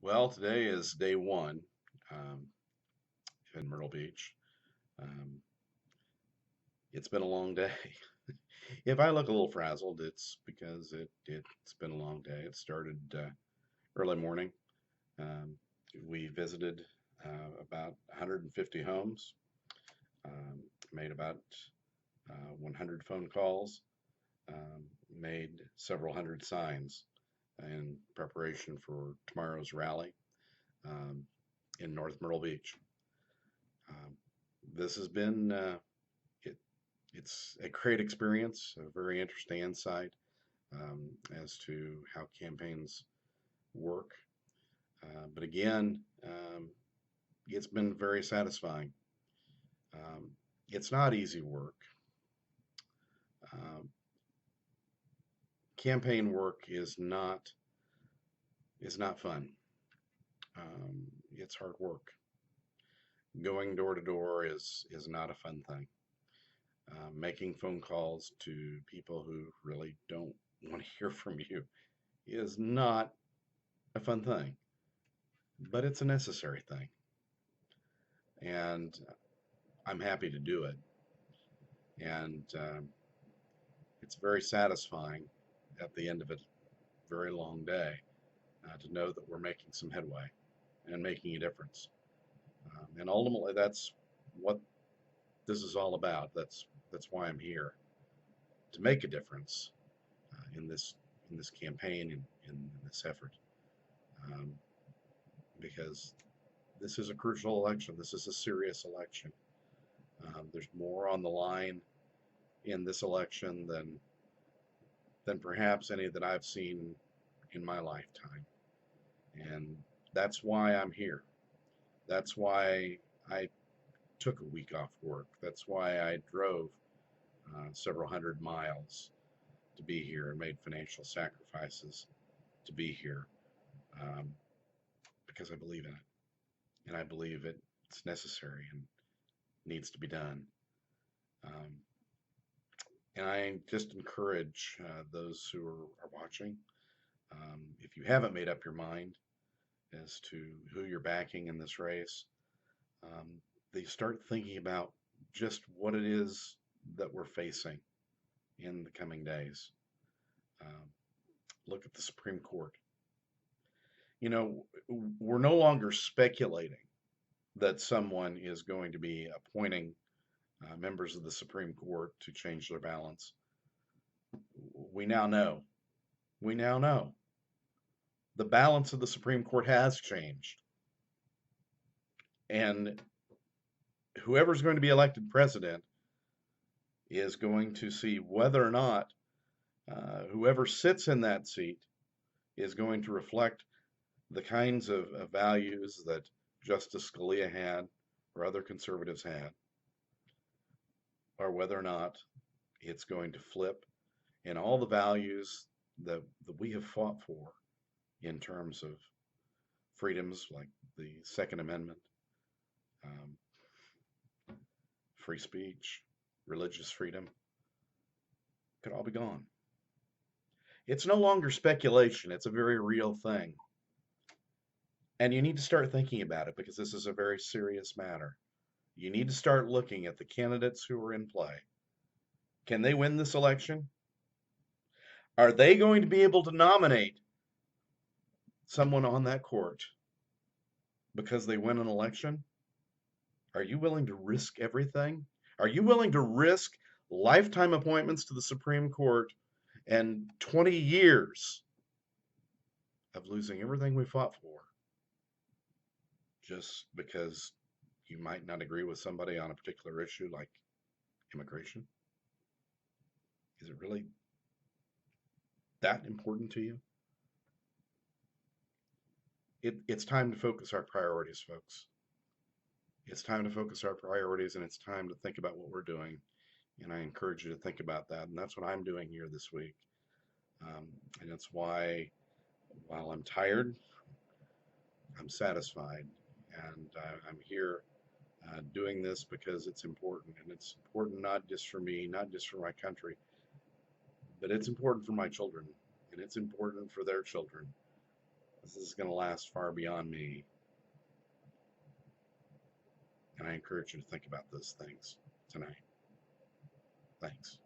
Well, today is day one um, in Myrtle Beach. Um, it's been a long day. If I look a little frazzled, it's because it's been a long day. It started early morning. Um, we visited about 150 homes, um, made about 100 phone calls, made several hundred signs in preparation for tomorrow's rally um, in North Myrtle Beach. Um, this has been it, it's a great experience, a very interesting insight as to how campaigns work. But again, it's been very satisfying. Um, it's not easy work. Um, Campaign work is not fun. It's hard work. Going door to door is not a fun thing. Making phone calls to people who really don't want to hear from you is not a fun thing, but it's a necessary thing. And I'm happy to do it. And it's very satisfying at the end of a very long day to know that we're making some headway and making a difference. And ultimately, that's what this is all about. That's why I'm here to make a difference in this campaign in this effort. Um, because this is a crucial election. This is a serious election. There's more on the line in this election than perhaps any that I've seen in my lifetime. And that's why I'm here. That's why I took a week off work. That's why I drove several hundred miles to be here and made financial sacrifices to be here um, because I believe in it. And I believe it's necessary and needs to be done. Um, and I just encourage those who are watching, if you haven't made up your mind as to who you're backing in this race, um, they start thinking about just what it is that we're facing in the coming days. Um, Look at the Supreme Court. You know, we're no longer speculating that someone is going to be appointing members of the Supreme Court to change their balance. We now know. We now know. The balance of the Supreme Court has changed. And whoever's going to be elected president is going to see whether or not whoever sits in that seat is going to reflect the kinds of values that Justice Scalia had or other conservatives had, or whether or not it's going to flip and all the values that we have fought for in terms of freedoms like the Second Amendment, um, free speech, religious freedom, could all be gone. It's no longer speculation, it's a very real thing. And you need to start thinking about it because this is a very serious matter. You need to start looking at the candidates who are in play. Can they win this election? Are they going to be able to nominate someone on that court because they win an election? Are you willing to risk everything? Are you willing to risk lifetime appointments to the Supreme Court and 20 years of losing everything we fought for just because you might not agree with somebody on a particular issue like immigration? Is it really that important to you? It's time to focus our priorities, folks. It's time to focus our priorities and it's time to think about what we're doing. And I encourage you to think about that. And that's what I'm doing here this week. Um, and it's why, while I'm tired, I'm satisfied. And I'm here doing this because it's important. And it's important not just for me, not just for my country, but it's important for my children. And it's important for their children. This is going to last far beyond me, and I encourage you to think about those things tonight. Thanks.